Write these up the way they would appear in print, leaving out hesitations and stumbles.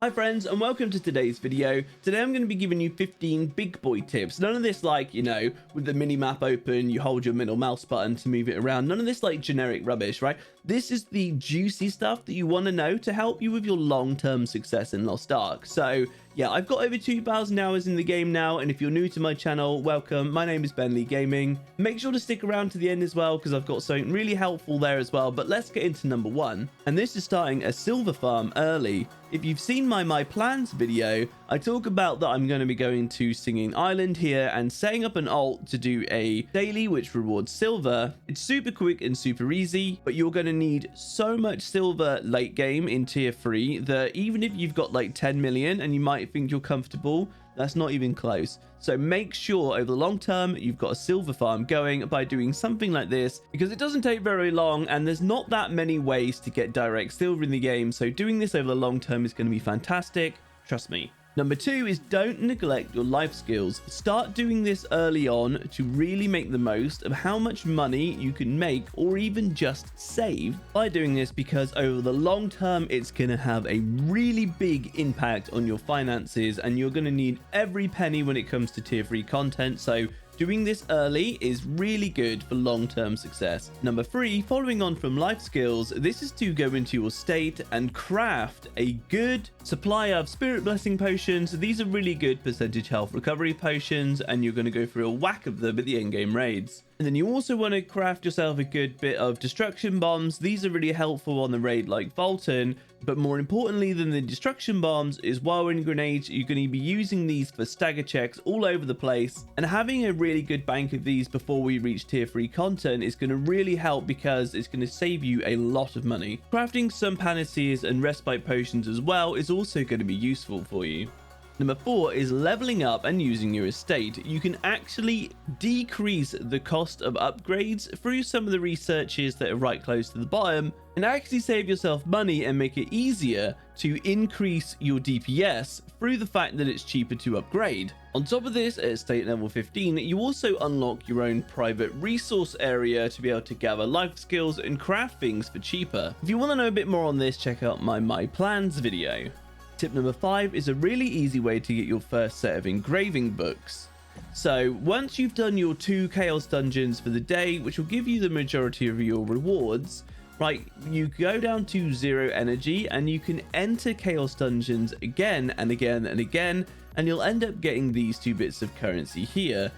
Hi friends, and welcome to today's video. Today I'm going to be giving you 15 big boy tips. None of this like, with the mini map open, you hold your middle mouse button to move it around. None of this like generic rubbish, right? This is the juicy stuff that you want to know to help you with your long-term success in Lost Ark. So yeah, I've got over 2,000 hours in the game now, and if you're new to my channel, welcome. My name is Benley Gaming. Make sure to stick around to the end as well, because I've got something really helpful there as well. But let's get into number one, and this is starting a silver farm early. If you've seen my plans video, I talk about that I'm going to be going to Singing Island here and setting up an alt to do a daily which rewards silver. It's super quick and super easy, but you're going to need so much silver late game in tier 3 that even if you've got like 10 million and you might think you're comfortable, that's not even close. So make sure over the long term you've got a silver farm going by doing something like this, because it doesn't take very long and there's not that many ways to get direct silver in the game. So doing this over the long term is going to be fantastic. Trust me. Number 2 is don't neglect your life skills. Start doing this early on to really make the most of how much money you can make or even just save by doing this, because over the long term it's going to have a really big impact on your finances and you're going to need every penny when it comes to tier 3 content. So doing this early is really good for long-term success. Number 3, following on from life skills, this is to go into your state and craft a good supply of spirit blessing potions. These are really good percentage health recovery potions, and you're going to go through a whack of them at the end game raids. And then you also want to craft yourself a good bit of destruction bombs. These are really helpful on the raid like Fulton, but more importantly than the destruction bombs is whirlwind grenades. You're going to be using these for stagger checks all over the place, and having a really good bank of these before we reach tier 3 content is going to really help, because it's going to save you a lot of money. Crafting some panaceas and respite potions as well is also going to be useful for you. Number 4 is leveling up and using your estate. You can actually decrease the cost of upgrades through some of the researches that are right close to the bottom, and actually save yourself money and make it easier to increase your DPS through the fact that it's cheaper to upgrade. On top of this, at estate level 15, you also unlock your own private resource area to be able to gather life skills and craft things for cheaper. If you want to know a bit more on this, check out my plans video. Tip number 5 is a really easy way to get your first set of engraving books. So once you've done your 2 chaos dungeons for the day, which will give you the majority of your rewards, right, you go down to 0 energy and you can enter chaos dungeons again and again and again, and you'll end up getting these 2 bits of currency here.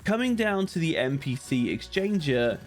Coming down to the NPC exchanger,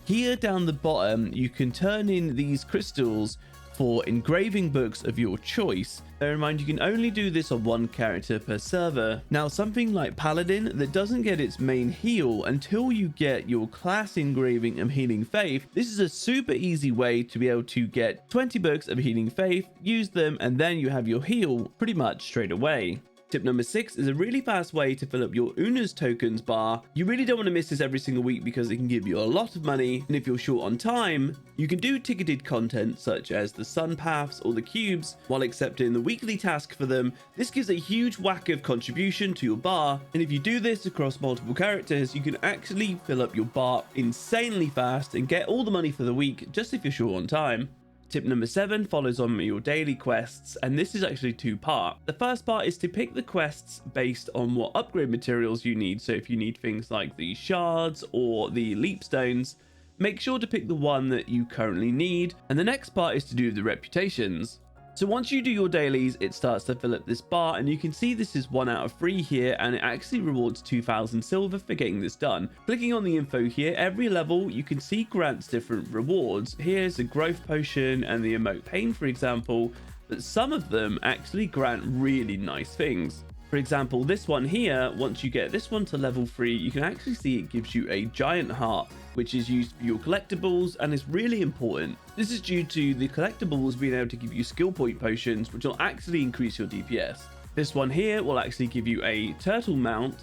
here down the bottom you can turn in these crystals for engraving books of your choice. Bear in mind, you can only do this on 1 character per server. Now, something like Paladin that doesn't get its main heal until you get your class engraving of Healing Faith, this is a super easy way to be able to get 20 books of Healing Faith, use them, and then you have your heal pretty much straight away. Tip number 6 is a really fast way to fill up your Una's tokens bar. You really don't want to miss this every single week because it can give you a lot of money, and if you're short on time, you can do ticketed content such as the sun paths or the cubes while accepting the weekly task for them. This gives a huge whack of contribution to your bar, and if you do this across multiple characters, you can actually fill up your bar insanely fast and get all the money for the week just if you're short on time. Tip number 7 follows on your daily quests, and this is actually 2-part. The first part is to pick the quests based on what upgrade materials you need. So if you need things like the shards or the leap stones, make sure to pick the one that you currently need. And the next part is to do the reputations. So once you do your dailies, it starts to fill up this bar, and you can see this is 1 out of 3 here, and it actually rewards 2,000 silver for getting this done. Clicking on the info here, every level you can see grants different rewards. Here's a growth potion and the emote pain, for example, but some of them actually grant really nice things. For example, this one here, once you get this one to level 3, you can actually see it gives you a giant heart, which is used for your collectibles and is really important. This is due to the collectibles being able to give you skill point potions, which will actually increase your DPS. This one here will actually give you a turtle mount,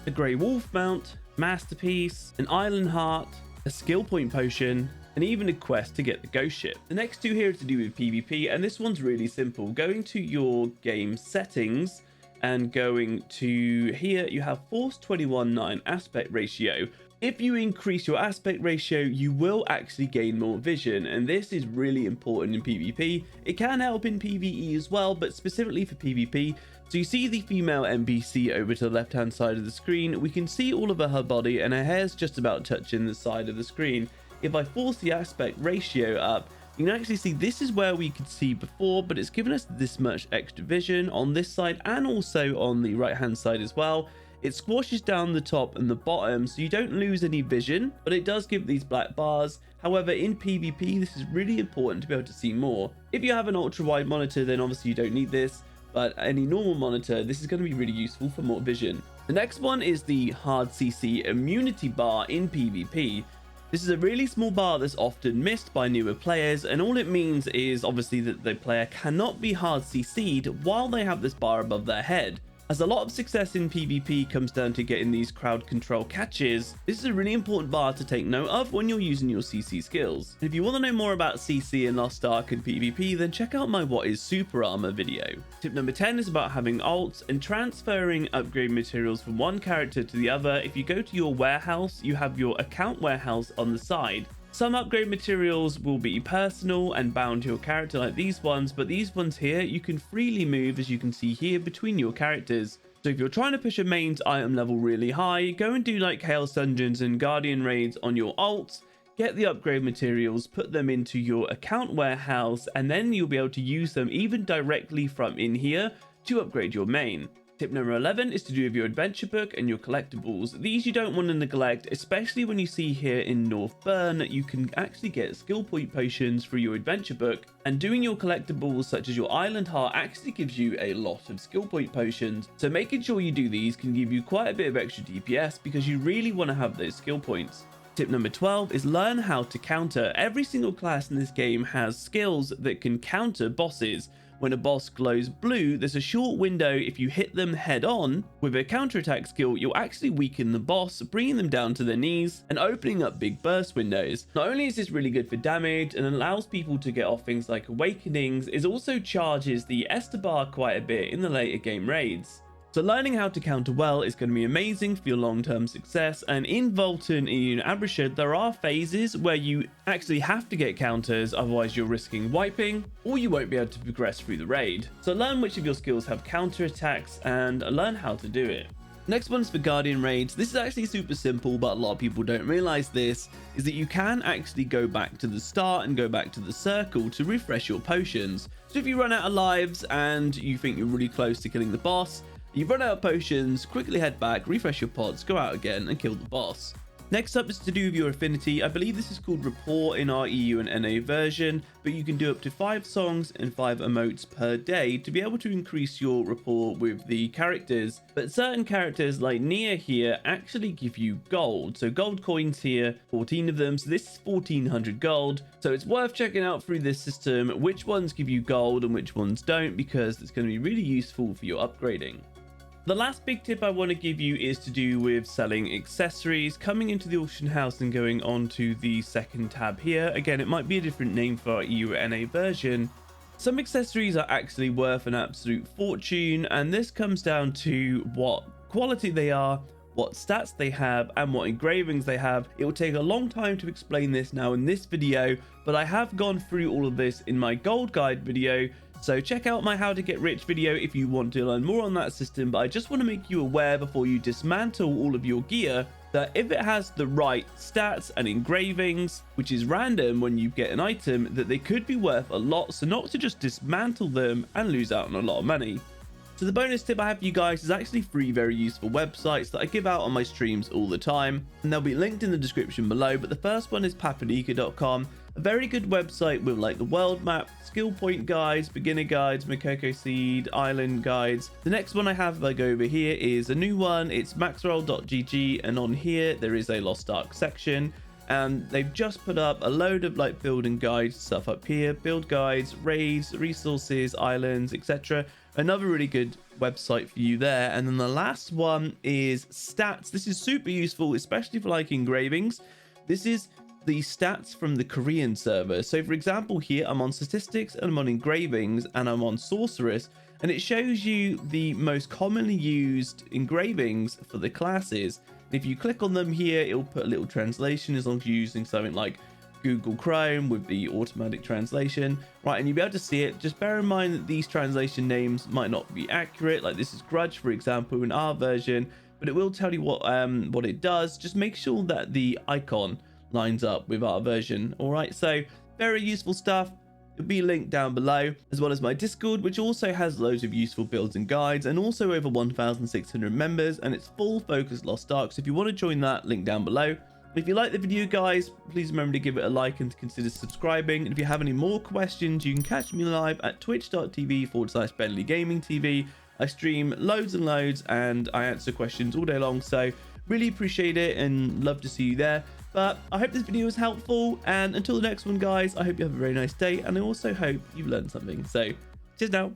a grey wolf mount, masterpiece, an island heart, a skill point potion, and even a quest to get the ghost ship. The next 2 here are to do with PvP, and this one's really simple. Going to your game settings and going to here, you have Force 21:9 aspect ratio. If you increase your aspect ratio, you will actually gain more vision, and this is really important in PvP. It can help in PvE as well, but specifically for PvP. So you see the female NPC over to the left hand side of the screen. We can see all of her body, and her hair's just about touching the side of the screen. If I force the aspect ratio up, you can actually see this is where we could see before, but it's given us this much extra vision on this side and also on the right hand side as well. It squashes down the top and the bottom, so you don't lose any vision, but it does give these black bars. However, in PvP, this is really important to be able to see more. If you have an ultra wide monitor, then obviously you don't need this, but any normal monitor, this is going to be really useful for more vision. The next one is the hard CC immunity bar in PvP. This is a really small bar that's often missed by newer players, and all it means is obviously that the player cannot be hard CC'd while they have this bar above their head. As a lot of success in PvP comes down to getting these crowd control catches, this is a really important bar to take note of when you're using your CC skills. And if you want to know more about CC and Lost Ark and PvP, then check out my What is Super Armor video. Tip number 10 is about having alts and transferring upgrade materials from one character to the other. If you go to your warehouse, you have your account warehouse on the side. Some upgrade materials will be personal and bound to your character like these ones, but these ones here you can freely move, as you can see here, between your characters. So if you're trying to push a main's item level really high, go and do like Chaos Dungeons and Guardian raids on your alts, get the upgrade materials, put them into your account warehouse, and then you'll be able to use them even directly from in here to upgrade your main. Tip number 11 is to do with your adventure book and your collectibles. These you don't want to neglect, especially when you see here in North Burn that you can actually get skill point potions through your adventure book, and doing your collectibles such as your island heart actually gives you a lot of skill point potions. So making sure you do these can give you quite a bit of extra DPS because you really want to have those skill points. Tip number 12 is learn how to counter. Every single class in this game has skills that can counter bosses. When a boss glows blue, there's a short window. If you hit them head on with a counterattack skill, you'll actually weaken the boss, bringing them down to their knees and opening up big burst windows. Not only is this really good for damage and allows people to get off things like awakenings, it also charges the Ester bar quite a bit in the later game raids. So learning how to counter well is going to be amazing for your long-term success, and in Volton and in Abrashad there are phases where you actually have to get counters, otherwise you're risking wiping or you won't be able to progress through the raid. So learn which of your skills have counter attacks and learn how to do it. Next one's for Guardian raids. This is actually super simple, but a lot of people don't realize this, is that you can actually go back to the start and go back to the circle to refresh your potions. So if you run out of lives and you think you're really close to killing the boss, you run out of potions, quickly head back, refresh your pods, go out again and kill the boss. Next up is to do with your Affinity. I believe this is called Rapport in our EU and NA version, but you can do up to 5 songs and 5 emotes per day to be able to increase your rapport with the characters. But certain characters like Nia here actually give you gold. So gold coins here, 14 of them. So this is 1400 gold. So it's worth checking out through this system which ones give you gold and which ones don't, because it's going to be really useful for your upgrading. The last big tip I want to give you is to do with selling accessories. Coming into the auction house and going on to the second tab here. Again, it might be a different name for our EU NA version. Some accessories are actually worth an absolute fortune, and this comes down to what quality they are, what stats they have, and what engravings they have. It will take a long time to explain this now in this video, but I have gone through all of this in my gold guide video. So check out my How to Get Rich video if you want to learn more on that system, but I just want to make you aware before you dismantle all of your gear that if it has the right stats and engravings, which is random when you get an item, that they could be worth a lot, so not to just dismantle them and lose out on a lot of money. So the bonus tip I have for you guys is actually 3 very useful websites that I give out on my streams all the time, and they'll be linked in the description below. But the first one is papanika.com, a very good website with like the world map, skill point guides, beginner guides, Makoko seed, island guides. The next one I have like over here is a new one. It's maxroll.gg, and on here there is a Lost Ark section, and they've just put up a load of like building guides stuff up here, build guides, raids, resources, islands, etc. Another really good website for you there. And then the last one is stats. This is super useful, especially for like engravings. This is the stats from the Korean server. So for example, here I'm on statistics and I'm on engravings and I'm on sorceress, and it shows you the most commonly used engravings for the classes. If you click on them here, it'll put a little translation as long as you're using something like Google Chrome with the automatic translation, right? And you'll be able to see it. Just bear in mind that these translation names might not be accurate. Like this is Grudge, for example, in our version, but it will tell you what it does. Just make sure that the icon lines up with our version. All right, so very useful stuff. It'll be linked down below, as well as my Discord, which also has loads of useful builds and guides, and also over 1,600 members, and it's full focus Lost Ark. So if you want to join that, link down below. If you like the video, guys, please remember to give it a like and to consider subscribing. And if you have any more questions, you can catch me live at twitch.tv/BentleyGamingTV. I stream loads and loads, and I answer questions all day long. So really appreciate it and love to see you there. But I hope this video was helpful. And until the next one, guys, I hope you have a very nice day. And I also hope you've learned something. So cheers now.